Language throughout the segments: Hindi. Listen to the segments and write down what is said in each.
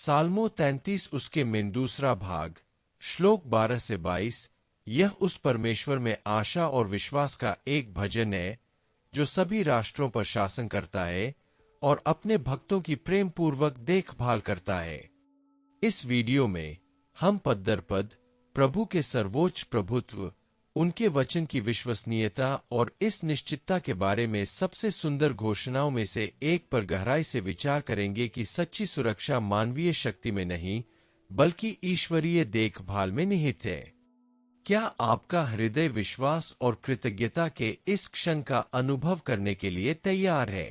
साल्मो 33 उसके में दूसरा भाग, श्लोक 12 से 22। यह उस परमेश्वर में आशा और विश्वास का एक भजन है जो सभी राष्ट्रों पर शासन करता है और अपने भक्तों की प्रेम पूर्वक देखभाल करता है। इस वीडियो में हम पद दर पद प्रभु के सर्वोच्च प्रभुत्व, उनके वचन की विश्वसनीयता और इस निश्चितता के बारे में सबसे सुंदर घोषणाओं में से एक पर गहराई से विचार करेंगे कि सच्ची सुरक्षा मानवीय शक्ति में नहीं बल्कि ईश्वरीय देखभाल में निहित है। क्या आपका हृदय विश्वास और कृतज्ञता के इस क्षण का अनुभव करने के लिए तैयार है?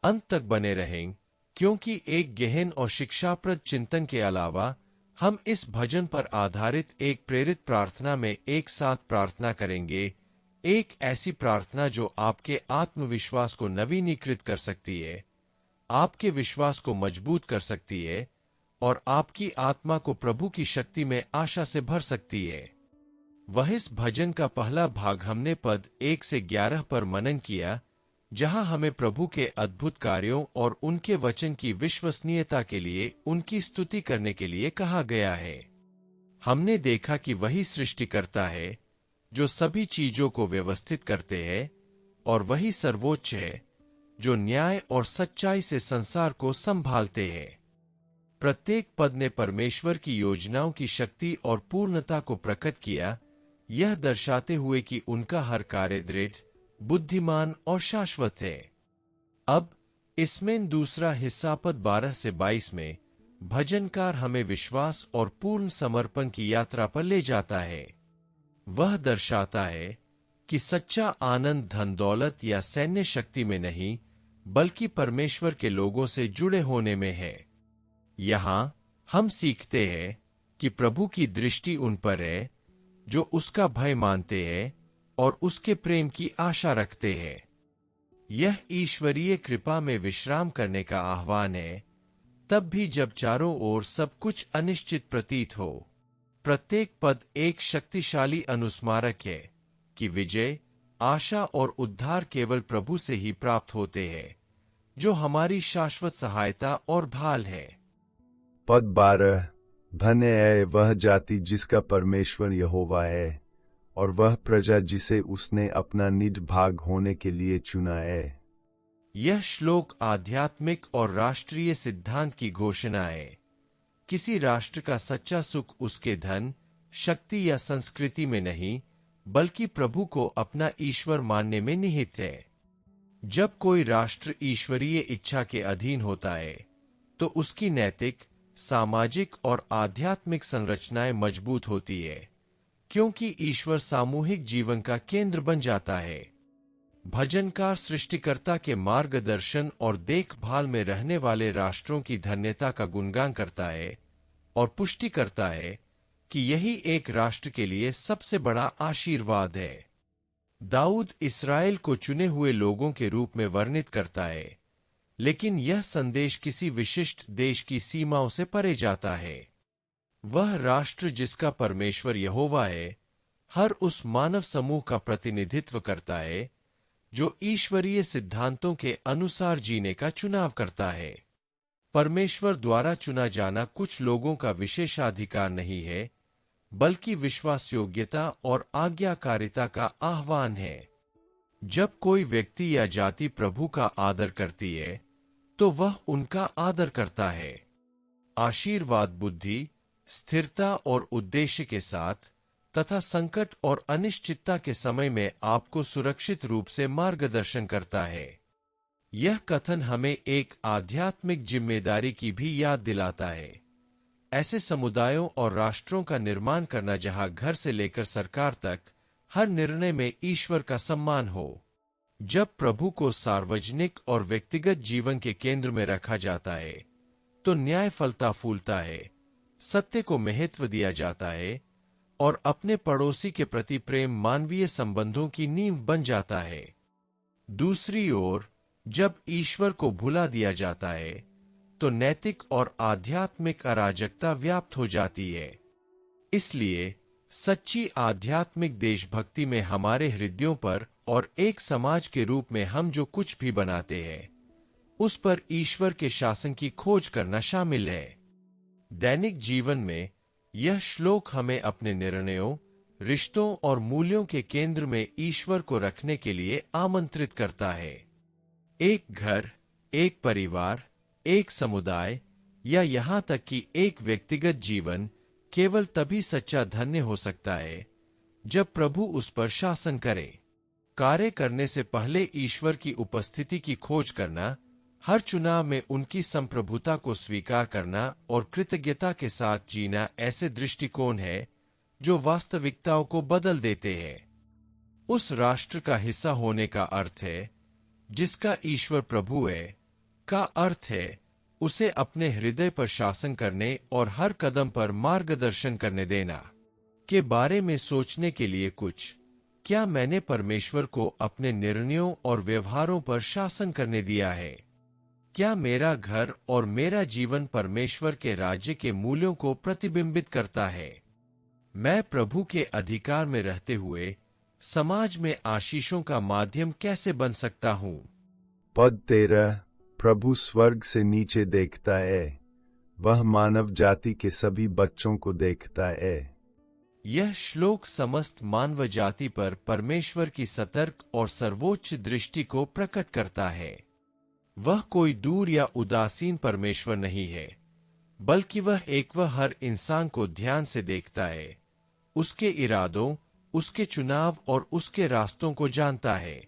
अंत तक बने रहें, क्योंकि एक गहन और शिक्षाप्रद चिंतन के अलावा हम इस भजन पर आधारित एक प्रेरित प्रार्थना में एक साथ प्रार्थना करेंगे, एक ऐसी प्रार्थना जो आपके आत्मविश्वास को नवीनीकृत कर सकती है, आपके विश्वास को मजबूत कर सकती है और आपकी आत्मा को प्रभु की शक्ति में आशा से भर सकती है। वह इस भजन का पहला भाग हमने पद 1 से 11 पर मनन किया, जहां हमें प्रभु के अद्भुत कार्यों और उनके वचन की विश्वसनीयता के लिए उनकी स्तुति करने के लिए कहा गया है। हमने देखा कि वही सृष्टिकर्ता है जो सभी चीजों को व्यवस्थित करते हैं और वही सर्वोच्च है जो न्याय और सच्चाई से संसार को संभालते हैं। प्रत्येक पद ने परमेश्वर की योजनाओं की शक्ति और पूर्णता को प्रकट किया, यह दर्शाते हुए कि उनका हर कार्य दृढ़, बुद्धिमान और शाश्वत है। अब इसमें दूसरा हिस्सा पद 12 से 22 में भजनकार हमें विश्वास और पूर्ण समर्पण की यात्रा पर ले जाता है। वह दर्शाता है कि सच्चा आनंद धन दौलत या सैन्य शक्ति में नहीं बल्कि परमेश्वर के लोगों से जुड़े होने में है। यहां हम सीखते हैं कि प्रभु की दृष्टि उन पर है जो उसका भय मानते हैं और उसके प्रेम की आशा रखते हैं। यह ईश्वरीय कृपा में विश्राम करने का आह्वान है, तब भी जब चारों ओर सब कुछ अनिश्चित प्रतीत हो। प्रत्येक पद एक शक्तिशाली अनुस्मारक है कि विजय, आशा और उद्धार केवल प्रभु से ही प्राप्त होते हैं, जो हमारी शाश्वत सहायता और ढाल है। पद 12, धन्य है वह जाति जिसका परमेश्वर यहोवा है और वह प्रजा जिसे उसने अपना निज भाग होने के लिए चुना है। यह श्लोक आध्यात्मिक और राष्ट्रीय सिद्धांत की घोषणा है। किसी राष्ट्र का सच्चा सुख उसके धन, शक्ति या संस्कृति में नहीं बल्कि प्रभु को अपना ईश्वर मानने में निहित है। जब कोई राष्ट्र ईश्वरीय इच्छा के अधीन होता है तो उसकी नैतिक, सामाजिक और आध्यात्मिक संरचनाएं मजबूत होती है, क्योंकि ईश्वर सामूहिक जीवन का केंद्र बन जाता है। भजनकार सृष्टिकर्ता के मार्गदर्शन और देखभाल में रहने वाले राष्ट्रों की धन्यता का गुणगान करता है और पुष्टि करता है कि यही एक राष्ट्र के लिए सबसे बड़ा आशीर्वाद है। दाऊद इस्राएल को चुने हुए लोगों के रूप में वर्णित करता है, लेकिन यह संदेश किसी विशिष्ट देश की सीमाओं से परे जाता है। वह राष्ट्र जिसका परमेश्वर यहोवा है, हर उस मानव समूह का प्रतिनिधित्व करता है जो ईश्वरीय सिद्धांतों के अनुसार जीने का चुनाव करता है। परमेश्वर द्वारा चुना जाना कुछ लोगों का विशेषाधिकार नहीं है, बल्कि विश्वास योग्यता और आज्ञाकारिता का आह्वान है। जब कोई व्यक्ति या जाति प्रभु का आदर करती है, तो वह उनका आदर करता है। आशीर्वाद बुद्धि, स्थिरता और उद्देश्य के साथ तथा संकट और अनिश्चितता के समय में आपको सुरक्षित रूप से मार्गदर्शन करता है। यह कथन हमें एक आध्यात्मिक जिम्मेदारी की भी याद दिलाता है। ऐसे समुदायों और राष्ट्रों का निर्माण करना जहां घर से लेकर सरकार तक हर निर्णय में ईश्वर का सम्मान हो। जब प्रभु को सार्वजनिक और व्यक्तिगत जीवन के केंद्र में रखा जाता है, तो न्याय फलता फूलता है, सत्य को महत्व दिया जाता है और अपने पड़ोसी के प्रति प्रेम मानवीय संबंधों की नींव बन जाता है। दूसरी ओर, जब ईश्वर को भुला दिया जाता है, तो नैतिक और आध्यात्मिक अराजकता व्याप्त हो जाती है। इसलिए सच्ची आध्यात्मिक देशभक्ति में हमारे हृदयों पर और एक समाज के रूप में हम जो कुछ भी बनाते हैं, उस पर ईश्वर के शासन की खोज करना शामिल है। दैनिक जीवन में यह श्लोक हमें अपने निर्णयों, रिश्तों और मूल्यों के केंद्र में ईश्वर को रखने के लिए आमंत्रित करता है। एक घर, एक परिवार, एक समुदाय या यहाँ तक कि एक व्यक्तिगत जीवन केवल तभी सच्चा धन्य हो सकता है जब प्रभु उस पर शासन करे। कार्य करने से पहले ईश्वर की उपस्थिति की खोज करना, हर चुनाव में उनकी संप्रभुता को स्वीकार करना और कृतज्ञता के साथ जीना ऐसे दृष्टिकोण है जो वास्तविकताओं को बदल देते हैं। उस राष्ट्र का हिस्सा होने का अर्थ है जिसका ईश्वर प्रभु है, का अर्थ है उसे अपने हृदय पर शासन करने और हर कदम पर मार्गदर्शन करने देना। के बारे में सोचने के लिए कुछ, क्या मैंने परमेश्वर को अपने निर्णयों और व्यवहारों पर शासन करने दिया है? क्या मेरा घर और मेरा जीवन परमेश्वर के राज्य के मूल्यों को प्रतिबिंबित करता है? मैं प्रभु के अधिकार में रहते हुए समाज में आशीषों का माध्यम कैसे बन सकता हूँ? पद 13। प्रभु स्वर्ग से नीचे देखता है, वह मानव जाति के सभी बच्चों को देखता है। यह श्लोक समस्त मानव जाति पर परमेश्वर की सतर्क और सर्वोच्च दृष्टि को प्रकट करता है। वह कोई दूर या उदासीन परमेश्वर नहीं है, बल्कि वह हर इंसान को ध्यान से देखता है, उसके इरादों, उसके चुनाव और उसके रास्तों को जानता है।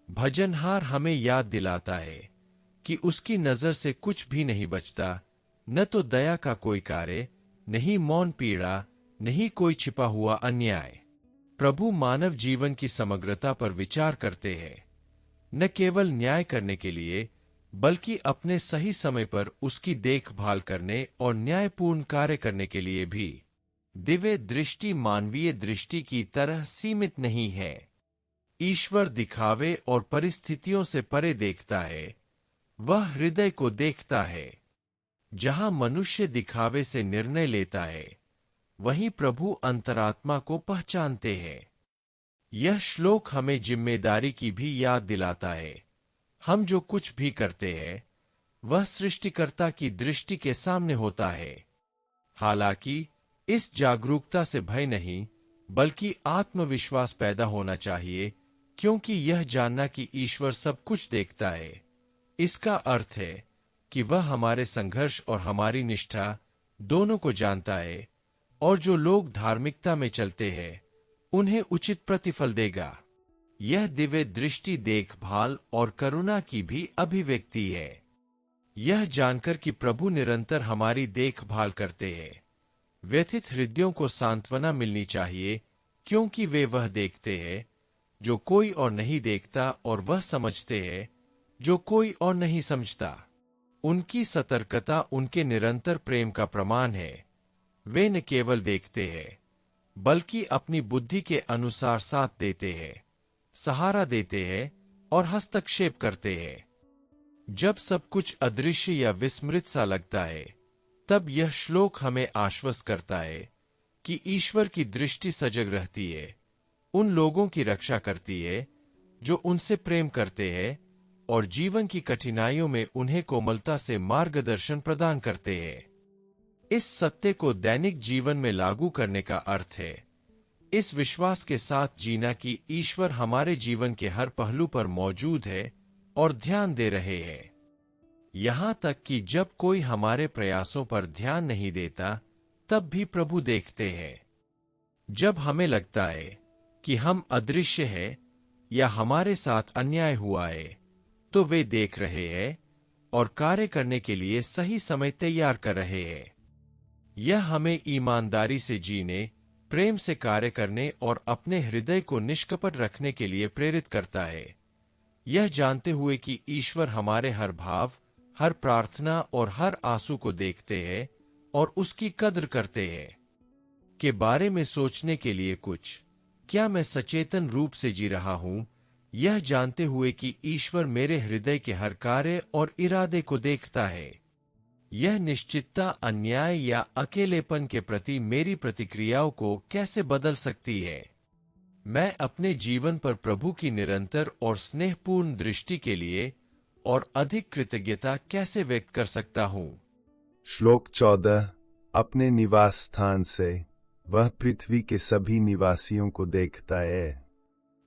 भजनहार हमें याद दिलाता है कि उसकी नजर से कुछ भी नहीं बचता, न तो दया का कोई कार्य, नहीं मौन पीड़ा, नहीं कोई छिपा हुआ अन्याय। प्रभु मानव जीवन की समग्रता पर विचार करते हैं, न केवल न्याय करने के लिए, बल्कि अपने सही समय पर उसकी देखभाल करने और न्यायपूर्ण कार्य करने के लिए भी। दिव्य दृष्टि मानवीय दृष्टि की तरह सीमित नहीं है। ईश्वर दिखावे और परिस्थितियों से परे देखता है, वह हृदय को देखता है। जहां मनुष्य दिखावे से निर्णय लेता है, वहीं प्रभु अंतरात्मा को पहचानते हैं। यह श्लोक हमें जिम्मेदारी की भी याद दिलाता है। हम जो कुछ भी करते हैं, वह सृष्टिकर्ता की दृष्टि के सामने होता है। हालांकि इस जागरूकता से भय नहीं, बल्कि आत्मविश्वास पैदा होना चाहिए, क्योंकि यह जानना कि ईश्वर सब कुछ देखता है, इसका अर्थ है कि वह हमारे संघर्ष और हमारी निष्ठा दोनों को जानता है, और जो लोग धार्मिकता में चलते हैं, उन्हें उचित प्रतिफल देगा। यह दिव्य दृष्टि देखभाल और करुणा की भी अभिव्यक्ति है। यह जानकर कि प्रभु निरंतर हमारी देखभाल करते हैं, व्यथित हृदयों को सांत्वना मिलनी चाहिए, क्योंकि वे वह देखते हैं जो कोई और नहीं देखता, और वह समझते हैं जो कोई और नहीं समझता। उनकी सतर्कता उनके निरंतर प्रेम का प्रमाण है। वे न केवल देखते हैं, बल्कि अपनी बुद्धि के अनुसार साथ देते हैं, सहारा देते हैं और हस्तक्षेप करते हैं। जब सब कुछ अदृश्य या विस्मृत सा लगता है, तब यह श्लोक हमें आश्वस्त करता है कि ईश्वर की दृष्टि सजग रहती है, उन लोगों की रक्षा करती है जो उनसे प्रेम करते हैं, और जीवन की कठिनाइयों में उन्हें कोमलता से मार्गदर्शन प्रदान करते हैं। इस सत्य को दैनिक जीवन में लागू करने का अर्थ है इस विश्वास के साथ जीना कि ईश्वर हमारे जीवन के हर पहलू पर मौजूद है और ध्यान दे रहे हैं। यहां तक कि जब कोई हमारे प्रयासों पर ध्यान नहीं देता, तब भी प्रभु देखते हैं। जब हमें लगता है कि हम अदृश्य हैं या हमारे साथ अन्याय हुआ है, तो वे देख रहे हैं और कार्य करने के लिए सही समय तैयार कर रहे हैं। यह हमें ईमानदारी से जीने, प्रेम से कार्य करने और अपने हृदय को निष्कपट रखने के लिए प्रेरित करता है, यह जानते हुए कि ईश्वर हमारे हर भाव, हर प्रार्थना और हर आंसू को देखते हैं और उसकी कद्र करते हैं। के बारे में सोचने के लिए कुछ, क्या मैं सचेतन रूप से जी रहा हूं, यह जानते हुए कि ईश्वर मेरे हृदय के हर कार्य और इरादे को देखता है। यह निश्चितता अन्याय या अकेलेपन के प्रति मेरी प्रतिक्रियाओं को कैसे बदल सकती है? मैं अपने जीवन पर प्रभु की निरंतर और स्नेहपूर्ण दृष्टि के लिए और अधिक कृतज्ञता कैसे व्यक्त कर सकता हूँ? श्लोक 14। अपने निवास स्थान से वह पृथ्वी के सभी निवासियों को देखता है।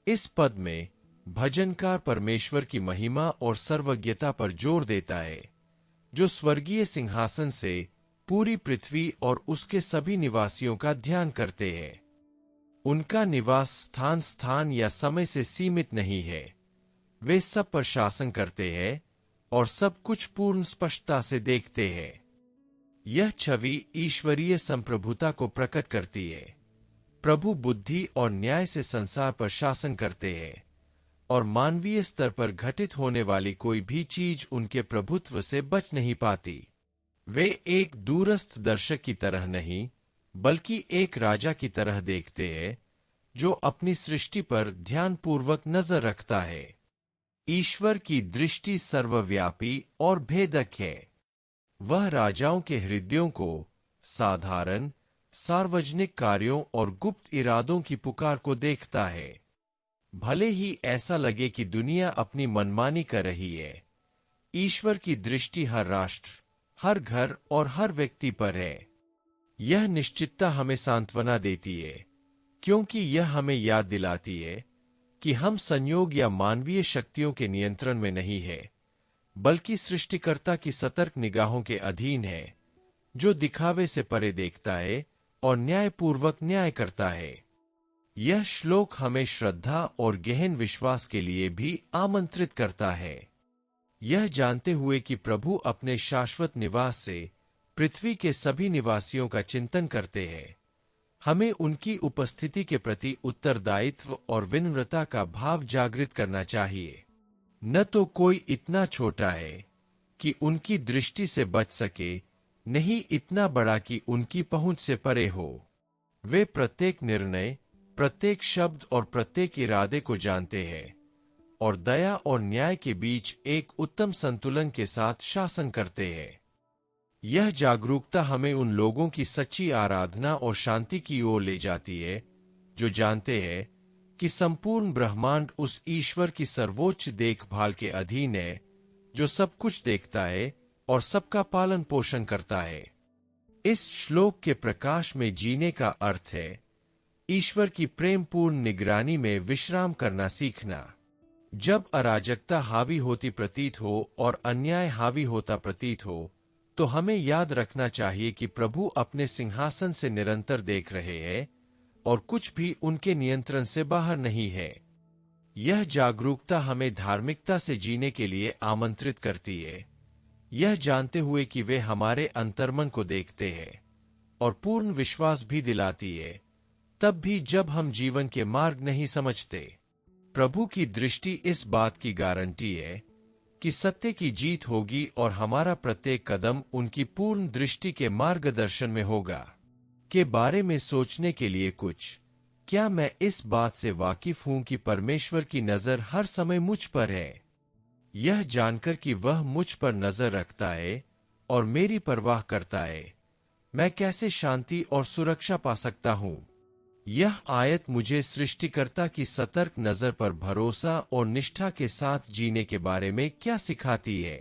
इस पद में भजनकार परमेश्वर की महिमा और सर्वज्ञता पर जोर देता है, जो स्वर्गीय सिंहासन से पूरी पृथ्वी और उसके सभी निवासियों का ध्यान करते हैं। उनका निवास स्थान स्थान या समय से सीमित नहीं है। वे सब पर शासन करते हैं और सब कुछ पूर्ण स्पष्टता से देखते हैं। यह छवि ईश्वरीय संप्रभुता को प्रकट करती है। प्रभु बुद्धि और न्याय से संसार पर शासन करते हैं और मानवीय स्तर पर घटित होने वाली कोई भी चीज उनके प्रभुत्व से बच नहीं पाती। वे एक दूरस्थ दर्शक की तरह नहीं, बल्कि एक राजा की तरह देखते हैं, जो अपनी सृष्टि पर ध्यानपूर्वक नजर रखता है। ईश्वर की दृष्टि सर्वव्यापी और भेदक है। वह राजाओं के हृदयों को, साधारण, सार्वजनिक कार्यों और गुप्त इरादों की पुकार को देखता है। भले ही ऐसा लगे कि दुनिया अपनी मनमानी कर रही है, ईश्वर की दृष्टि हर राष्ट्र, हर घर और हर व्यक्ति पर है। यह निश्चितता हमें सांत्वना देती है, क्योंकि यह हमें याद दिलाती है कि हम संयोग या मानवीय शक्तियों के नियंत्रण में नहीं है, बल्कि सृष्टिकर्ता की सतर्क निगाहों के अधीन है, जो दिखावे से परे देखता है और न्यायपूर्वक न्याय करता है। यह श्लोक हमें श्रद्धा और गहन विश्वास के लिए भी आमंत्रित करता है। यह जानते हुए कि प्रभु अपने शाश्वत निवास से पृथ्वी के सभी निवासियों का चिंतन करते हैं, हमें उनकी उपस्थिति के प्रति उत्तरदायित्व और विनम्रता का भाव जागृत करना चाहिए। न तो कोई इतना छोटा है कि उनकी दृष्टि से बच सके, नहीं इतना बड़ा कि उनकी पहुंच से परे हो। वे प्रत्येक निर्णय, प्रत्येक शब्द और प्रत्येक इरादे को जानते हैं और दया और न्याय के बीच एक उत्तम संतुलन के साथ शासन करते हैं। यह जागरूकता हमें उन लोगों की सच्ची आराधना और शांति की ओर ले जाती है, जो जानते हैं कि संपूर्ण ब्रह्मांड उस ईश्वर की सर्वोच्च देखभाल के अधीन है, जो सब कुछ देखता है और सबका पालन पोषण करता है। इस श्लोक के प्रकाश में जीने का अर्थ है ईश्वर की प्रेमपूर्ण निगरानी में विश्राम करना सीखना। जब अराजकता हावी होती प्रतीत हो और अन्याय हावी होता प्रतीत हो, तो हमें याद रखना चाहिए कि प्रभु अपने सिंहासन से निरंतर देख रहे हैं और कुछ भी उनके नियंत्रण से बाहर नहीं है। यह जागरूकता हमें धार्मिकता से जीने के लिए आमंत्रित करती है, यह जानते हुए कि वे हमारे अंतर्मन को देखते हैं, और पूर्ण विश्वास भी दिलाती है, तब भी जब हम जीवन के मार्ग नहीं समझते। प्रभु की दृष्टि इस बात की गारंटी है कि सत्य की जीत होगी और हमारा प्रत्येक कदम उनकी पूर्ण दृष्टि के मार्गदर्शन में होगा। के बारे में सोचने के लिए कुछ, क्या मैं इस बात से वाकिफ हूं कि परमेश्वर की नजर हर समय मुझ पर है? यह जानकर कि वह मुझ पर नजर रखता है और मेरी परवाह करता है, मैं कैसे शांति और सुरक्षा पा सकता हूं? यह आयत मुझे सृष्टिकर्ता की सतर्क नजर पर भरोसा और निष्ठा के साथ जीने के बारे में क्या सिखाती है?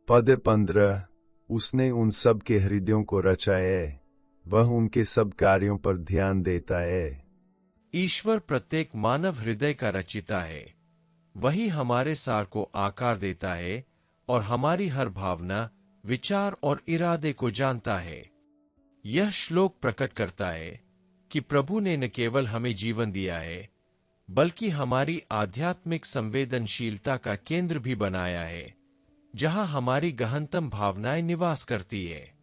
पद 15, उसने उन सब के हृदयों को रचा है, वह उनके सब कार्यों पर ध्यान देता है। ईश्वर प्रत्येक मानव हृदय का रचिता है। वही हमारे सार को आकार देता है और हमारी हर भावना, विचार और इरादे को जानता है। यह श्लोक प्रकट करता है कि प्रभु ने न केवल हमें जीवन दिया है, बल्कि हमारी आध्यात्मिक संवेदनशीलता का केंद्र भी बनाया है, जहां हमारी गहनतम भावनाएं निवास करती है।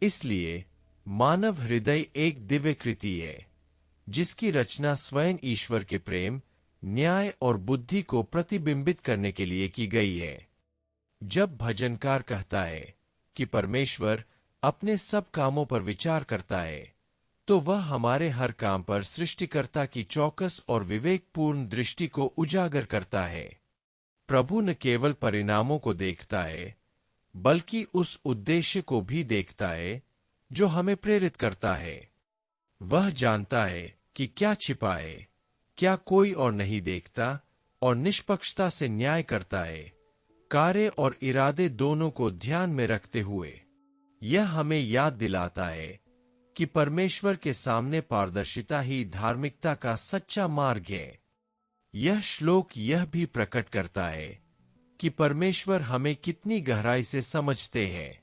इसलिए मानव हृदय एक दिव्य कृति है, जिसकी रचना स्वयं ईश्वर के प्रेम, न्याय और बुद्धि को प्रतिबिंबित करने के लिए की गई है। जब भजनकार कहता है कि परमेश्वर अपने सब कामों पर विचार करता है, तो वह हमारे हर काम पर सृष्टिकर्ता की चौकस और विवेकपूर्ण दृष्टि को उजागर करता है। प्रभु न केवल परिणामों को देखता है, बल्कि उस उद्देश्य को भी देखता है जो हमें प्रेरित करता है। वह जानता है कि क्या छिपा है, क्या कोई और नहीं देखता, और निष्पक्षता से न्याय करता है, कार्य और इरादे दोनों को ध्यान में रखते हुए। यह हमें याद दिलाता है कि परमेश्वर के सामने पारदर्शिता ही धार्मिकता का सच्चा मार्ग है। यह श्लोक यह भी प्रकट करता है कि परमेश्वर हमें कितनी गहराई से समझते हैं।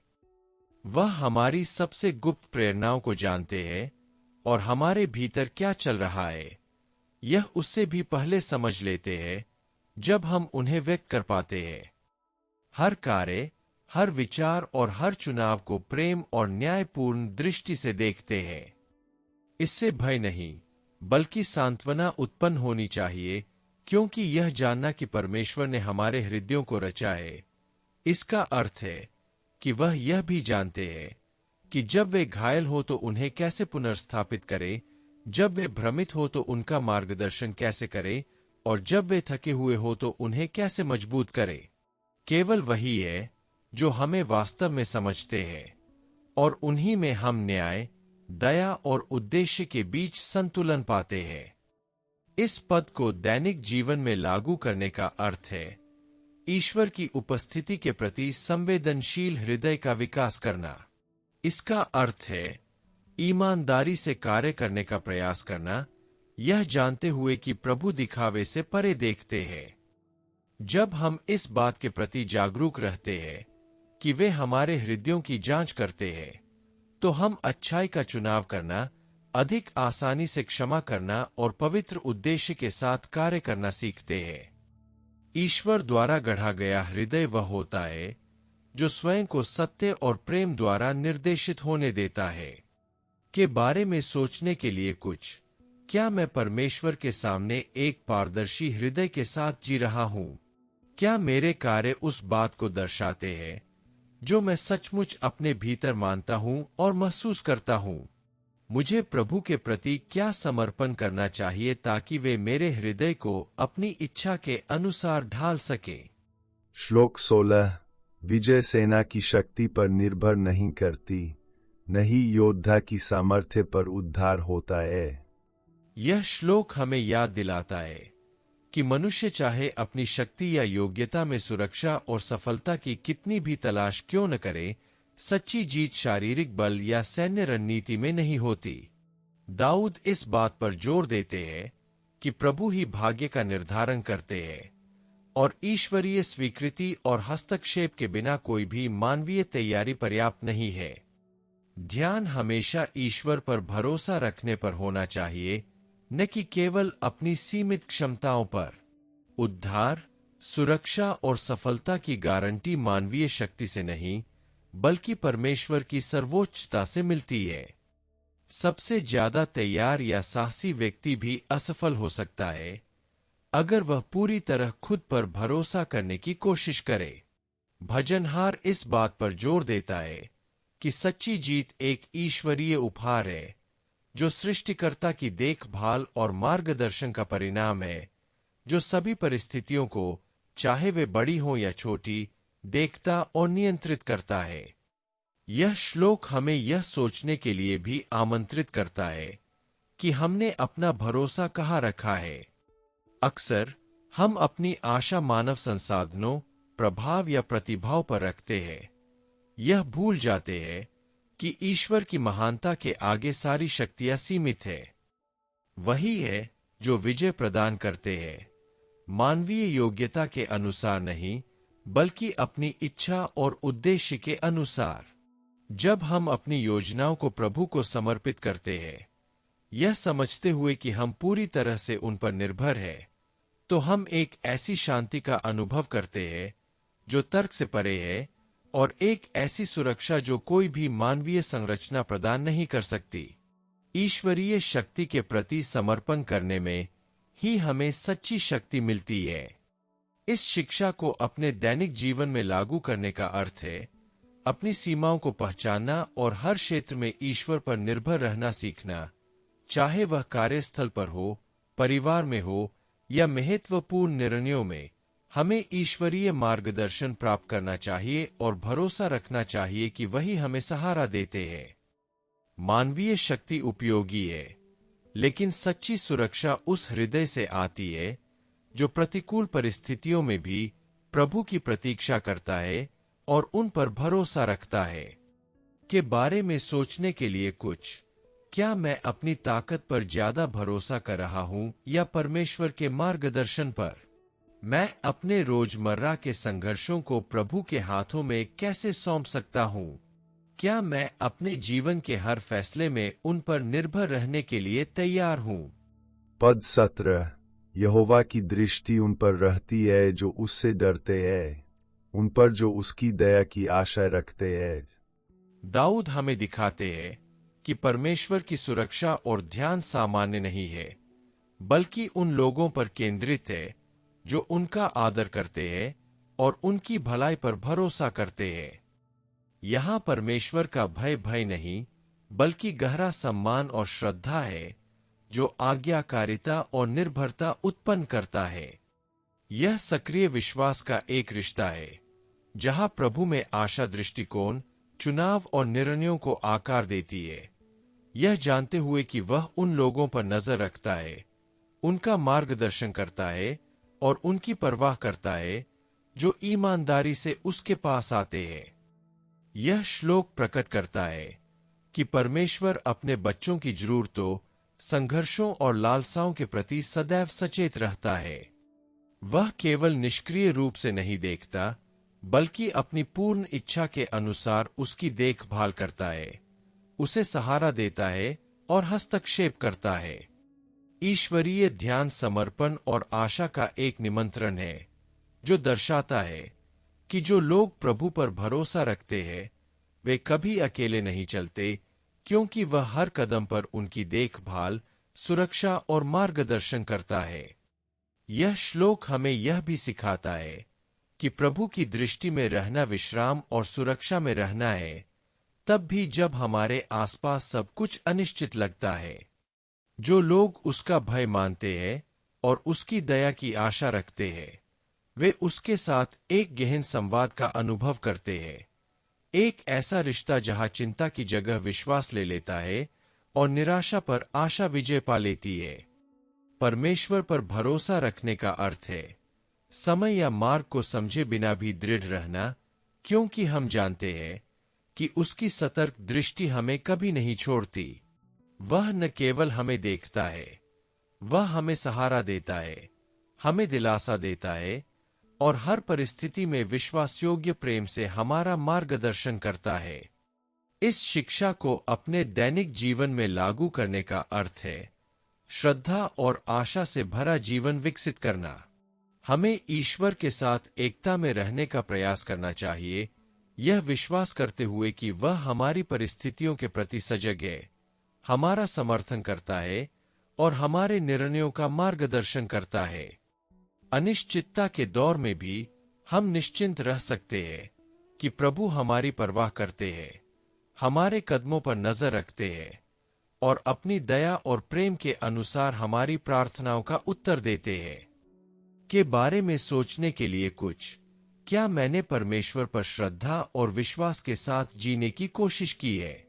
वह हमारी सबसे गुप्त प्रेरणाओं को जानते हैं और हमारे भीतर क्या चल रहा है यह उससे भी पहले समझ लेते हैं जब हम उन्हें व्यक्त कर पाते हैं। हर कार्य, हर विचार और हर चुनाव को प्रेम और न्यायपूर्ण दृष्टि से देखते हैं। इससे भय नहीं बल्कि सांत्वना उत्पन्न होनी चाहिए, क्योंकि यह जानना कि परमेश्वर ने हमारे हृदयों को रचा है, इसका अर्थ है कि वह यह भी जानते हैं कि जब वे घायल हो तो उन्हें कैसे पुनर्स्थापित करे, जब वे भ्रमित हो तो उनका मार्गदर्शन कैसे करे, और जब वे थके हुए हो तो उन्हें कैसे मजबूत करे। केवल वही है जो हमें वास्तव में समझते हैं, और उन्हीं में हम न्याय, दया और उद्देश्य के बीच संतुलन पाते हैं। इस पद को दैनिक जीवन में लागू करने का अर्थ है ईश्वर की उपस्थिति के प्रति संवेदनशील हृदय का विकास करना। इसका अर्थ है ईमानदारी से कार्य करने का प्रयास करना, यह जानते हुए कि प्रभु दिखावे से परे देखते हैं। जब हम इस बात के प्रति जागरूक रहते हैं कि वे हमारे हृदयों की जांच करते हैं, तो हम अच्छाई का चुनाव करना, अधिक आसानी से क्षमा करना और पवित्र उद्देश्य के साथ कार्य करना सीखते हैं। ईश्वर द्वारा गढ़ा गया हृदय वह होता है जो स्वयं को सत्य और प्रेम द्वारा निर्देशित होने देता है। के बारे में सोचने के लिए कुछ, क्या मैं परमेश्वर के सामने एक पारदर्शी हृदय के साथ जी रहा हूं? क्या मेरे कार्य उस बात को दर्शाते हैं जो मैं सचमुच अपने भीतर मानता हूं और महसूस करता हूं? मुझे प्रभु के प्रति क्या समर्पण करना चाहिए ताकि वे मेरे हृदय को अपनी इच्छा के अनुसार ढाल सके। श्लोक 16। विजय सेना की शक्ति पर निर्भर नहीं करती, नहीं योद्धा की सामर्थ्य पर उद्धार होता है। यह श्लोक हमें याद दिलाता है कि मनुष्य चाहे अपनी शक्ति या योग्यता में सुरक्षा और सफलता की कितनी भी तलाश क्यों न करे, सच्ची जीत शारीरिक बल या सैन्य रणनीति में नहीं होती। दाऊद इस बात पर जोर देते हैं कि प्रभु ही भाग्य का निर्धारण करते हैं और ईश्वरीय स्वीकृति और हस्तक्षेप के बिना कोई भी मानवीय तैयारी पर्याप्त नहीं है। ध्यान हमेशा ईश्वर पर भरोसा रखने पर होना चाहिए, न कि केवल अपनी सीमित क्षमताओं पर। उद्धार, सुरक्षा और सफलता की गारंटी मानवीय शक्ति से नहीं बल्कि परमेश्वर की सर्वोच्चता से मिलती है। सबसे ज्यादा तैयार या साहसी व्यक्ति भी असफल हो सकता है अगर वह पूरी तरह खुद पर भरोसा करने की कोशिश करे। भजनहार इस बात पर जोर देता है कि सच्ची जीत एक ईश्वरीय उपहार है जो सृष्टिकर्ता की देखभाल और मार्गदर्शन का परिणाम है, जो सभी परिस्थितियों को, चाहे वे बड़ी हो या छोटी, देखता और नियंत्रित करता है। यह श्लोक हमें यह सोचने के लिए भी आमंत्रित करता है कि हमने अपना भरोसा कहाँ रखा है। अक्सर हम अपनी आशा मानव संसाधनों, प्रभाव या प्रतिभाव पर रखते हैं। यह भूल जाते हैं कि ईश्वर की महानता के आगे सारी शक्तियां सीमित है। वही है जो विजय प्रदान करते हैं, मानवीय योग्यता के अनुसार नहीं बल्कि अपनी इच्छा और उद्देश्य के अनुसार। जब हम अपनी योजनाओं को प्रभु को समर्पित करते हैं, यह समझते हुए कि हम पूरी तरह से उन पर निर्भर है, तो हम एक ऐसी शांति का अनुभव करते हैं जो तर्क से परे है और एक ऐसी सुरक्षा जो कोई भी मानवीय संरचना प्रदान नहीं कर सकती। ईश्वरीय शक्ति के प्रति समर्पण करने में ही हमें सच्ची शक्ति मिलती है। इस शिक्षा को अपने दैनिक जीवन में लागू करने का अर्थ है अपनी सीमाओं को पहचानना और हर क्षेत्र में ईश्वर पर निर्भर रहना सीखना, चाहे वह कार्यस्थल पर हो, परिवार में हो या महत्वपूर्ण निर्णयों में। हमें ईश्वरीय मार्गदर्शन प्राप्त करना चाहिए और भरोसा रखना चाहिए कि वही हमें सहारा देते हैं। मानवीय शक्ति उपयोगी है, लेकिन सच्ची सुरक्षा उस हृदय से आती है जो प्रतिकूल परिस्थितियों में भी प्रभु की प्रतीक्षा करता है और उन पर भरोसा रखता है। के बारे में सोचने के लिए कुछ। क्या मैं अपनी ताकत पर ज्यादा भरोसा कर रहा हूं या परमेश्वर के मार्गदर्शन पर? मैं अपने रोजमर्रा के संघर्षों को प्रभु के हाथों में कैसे सौंप सकता हूं? क्या मैं अपने जीवन के हर फैसले में उन पर निर्भर रहने के लिए तैयार हूं? पद 17। यहोवा की दृष्टि उन पर रहती है जो उससे डरते हैं, उन पर जो उसकी दया की आशा रखते हैं। दाऊद हमें दिखाते हैं कि परमेश्वर की सुरक्षा और ध्यान सामान्य नहीं है, बल्कि उन लोगों पर केंद्रित है जो उनका आदर करते हैं और उनकी भलाई पर भरोसा करते हैं। यहां परमेश्वर का भय नहीं, बल्कि गहरा सम्मान और श्रद्धा है जो आज्ञाकारिता और निर्भरता उत्पन्न करता है। यह सक्रिय विश्वास का एक रिश्ता है जहां प्रभु में आशा दृष्टिकोण, चुनाव और निर्णयों को आकार देती है, यह जानते हुए कि वह उन लोगों पर नजर रखता है, उनका मार्गदर्शन करता है और उनकी परवाह करता है जो ईमानदारी से उसके पास आते हैं। यह श्लोक प्रकट करता है कि परमेश्वर अपने बच्चों की जरूरतों, संघर्षों और लालसाओं के प्रति सदैव सचेत रहता है। वह केवल निष्क्रिय रूप से नहीं देखता, बल्कि अपनी पूर्ण इच्छा के अनुसार उसकी देखभाल करता है, उसे सहारा देता है और हस्तक्षेप करता है। ईश्वरीय ध्यान समर्पण और आशा का एक निमंत्रण है जो दर्शाता है कि जो लोग प्रभु पर भरोसा रखते हैं वे कभी अकेले नहीं चलते, क्योंकि वह हर कदम पर उनकी देखभाल, सुरक्षा और मार्गदर्शन करता है। यह श्लोक हमें यह भी सिखाता है कि प्रभु की दृष्टि में रहना विश्राम और सुरक्षा में रहना है, तब भी जब हमारे आसपास सब कुछ अनिश्चित लगता है। जो लोग उसका भय मानते हैं और उसकी दया की आशा रखते हैं, वे उसके साथ एक गहन संवाद का अनुभव करते हैं, एक ऐसा रिश्ता जहां चिंता की जगह विश्वास ले लेता है और निराशा पर आशा विजय पा लेती है। परमेश्वर पर भरोसा रखने का अर्थ है समय या मार्ग को समझे बिना भी दृढ़ रहना, क्योंकि हम जानते हैं कि उसकी सतर्क दृष्टि हमें कभी नहीं छोड़ती। वह न केवल हमें देखता है, वह हमें सहारा देता है, हमें दिलासा देता है और हर परिस्थिति में विश्वासयोग्य प्रेम से हमारा मार्गदर्शन करता है। इस शिक्षा को अपने दैनिक जीवन में लागू करने का अर्थ है श्रद्धा और आशा से भरा जीवन विकसित करना। हमें ईश्वर के साथ एकता में रहने का प्रयास करना चाहिए, यह विश्वास करते हुए कि वह हमारी परिस्थितियों के प्रति सजग है, हमारा समर्थन करता है और हमारे निर्णयों का मार्गदर्शन करता है। अनिश्चितता के दौर में भी हम निश्चिंत रह सकते हैं कि प्रभु हमारी परवाह करते हैं, हमारे कदमों पर नजर रखते हैं और अपनी दया और प्रेम के अनुसार हमारी प्रार्थनाओं का उत्तर देते हैं। के बारे में सोचने के लिए कुछ। क्या मैंने परमेश्वर पर श्रद्धा और विश्वास के साथ जीने की कोशिश की है?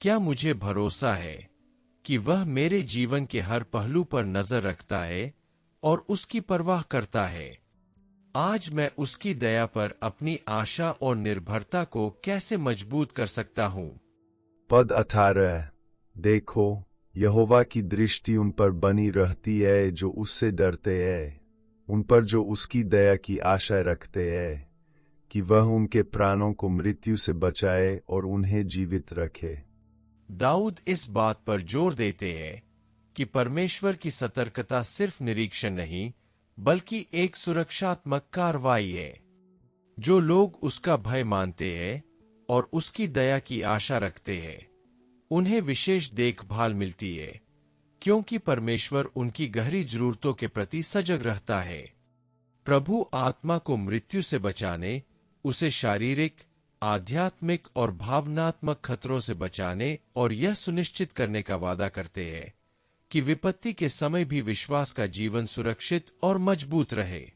क्या मुझे भरोसा है कि वह मेरे जीवन के हर पहलू पर नजर रखता है और उसकी परवाह करता है? आज मैं उसकी दया पर अपनी आशा और निर्भरता को कैसे मजबूत कर सकता हूं? पद 18। देखो, यहोवा की दृष्टि उन पर बनी रहती है जो उससे डरते हैं, उन पर जो उसकी दया की आशा रखते हैं, कि वह उनके प्राणों को मृत्यु से बचाए और उन्हें जीवित रखे। दाऊद इस बात पर जोर देते हैं कि परमेश्वर की सतर्कता सिर्फ निरीक्षण नहीं, बल्कि एक सुरक्षात्मक कार्रवाई है। जो लोग उसका भय मानते हैं और उसकी दया की आशा रखते हैं, उन्हें विशेष देखभाल मिलती है, क्योंकि परमेश्वर उनकी गहरी जरूरतों के प्रति सजग रहता है। प्रभु आत्मा को मृत्यु से बचाने, उसे शारीरिक, आध्यात्मिक और भावनात्मक खतरों से बचाने और यह सुनिश्चित करने का वादा करते हैं कि विपत्ति के समय भी विश्वास का जीवन सुरक्षित और मजबूत रहे।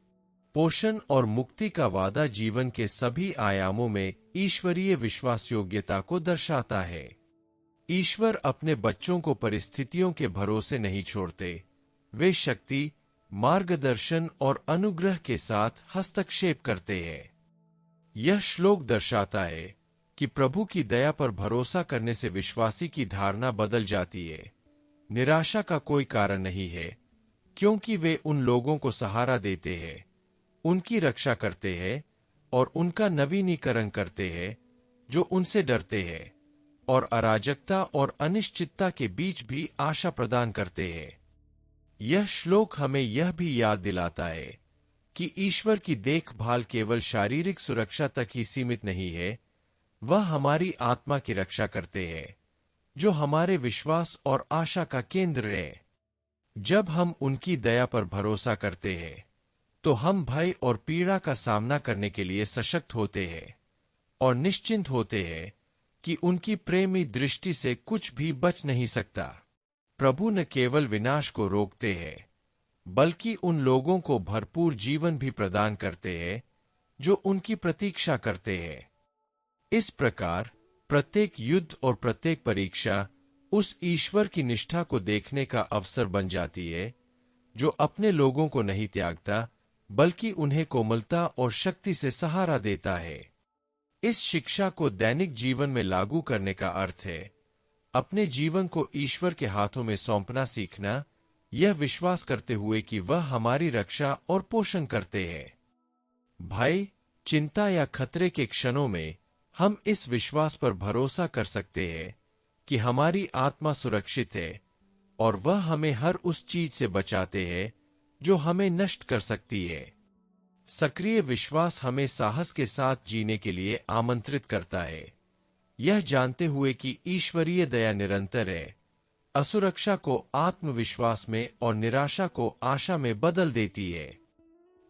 पोषण और मुक्ति का वादा जीवन के सभी आयामों में ईश्वरीय विश्वास योग्यता को दर्शाता है। ईश्वर अपने बच्चों को परिस्थितियों के भरोसे नहीं छोड़ते, वे शक्ति, मार्गदर्शन और अनुग्रह के साथ हस्तक्षेप करते हैं। यह श्लोक दर्शाता है कि प्रभु की दया पर भरोसा करने से विश्वासी की धारणा बदल जाती है। निराशा का कोई कारण नहीं है, क्योंकि वे उन लोगों को सहारा देते हैं, उनकी रक्षा करते हैं और उनका नवीनीकरण करते हैं जो उनसे डरते हैं, और अराजकता और अनिश्चितता के बीच भी आशा प्रदान करते हैं। यह श्लोक हमें यह भी याद दिलाता है कि ईश्वर की देखभाल केवल शारीरिक सुरक्षा तक ही सीमित नहीं है, वह हमारी आत्मा की रक्षा करते हैं, जो हमारे विश्वास और आशा का केंद्र है। जब हम उनकी दया पर भरोसा करते हैं, तो हम भय और पीड़ा का सामना करने के लिए सशक्त होते हैं और निश्चिंत होते हैं कि उनकी प्रेमी दृष्टि से कुछ भी बच नहीं सकता। प्रभु न केवल विनाश को रोकते हैं, बल्कि उन लोगों को भरपूर जीवन भी प्रदान करते हैं जो उनकी प्रतीक्षा करते हैं। इस प्रकार प्रत्येक युद्ध और प्रत्येक परीक्षा उस ईश्वर की निष्ठा को देखने का अवसर बन जाती है, जो अपने लोगों को नहीं त्यागता, बल्कि उन्हें कोमलता और शक्ति से सहारा देता है। इस शिक्षा को दैनिक जीवन में लागू करने का अर्थ है अपने जीवन को ईश्वर के हाथों में सौंपना सीखना, यह विश्वास करते हुए कि वह हमारी रक्षा और पोषण करते हैं। भय, चिंता या खतरे के क्षणों में हम इस विश्वास पर भरोसा कर सकते हैं कि हमारी आत्मा सुरक्षित है और वह हमें हर उस चीज से बचाते हैं जो हमें नष्ट कर सकती है। सक्रिय विश्वास हमें साहस के साथ जीने के लिए आमंत्रित करता है, यह जानते हुए कि ईश्वरीय दया निरंतर है, असुरक्षा को आत्मविश्वास में और निराशा को आशा में बदल देती है।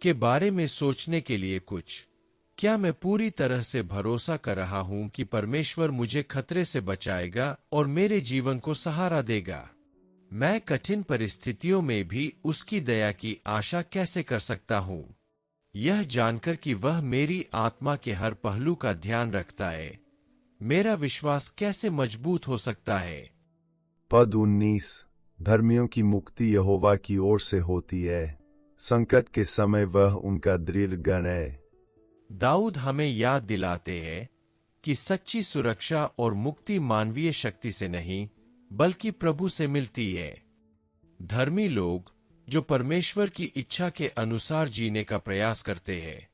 के बारे में सोचने के लिए कुछ, क्या मैं पूरी तरह से भरोसा कर रहा हूं कि परमेश्वर मुझे खतरे से बचाएगा और मेरे जीवन को सहारा देगा? मैं कठिन परिस्थितियों में भी उसकी दया की आशा कैसे कर सकता हूं? यह जानकर कि वह मेरी आत्मा के हर पहलू का ध्यान रखता है, मेरा विश्वास कैसे मजबूत हो सकता है? पद 19। धर्मियों की मुक्ति यहोवा की ओर से होती है, संकट के समय वह उनका दृढ़ गण है। दाऊद हमें याद दिलाते हैं कि सच्ची सुरक्षा और मुक्ति मानवीय शक्ति से नहीं, बल्कि प्रभु से मिलती है। धर्मी लोग जो परमेश्वर की इच्छा के अनुसार जीने का प्रयास करते हैं,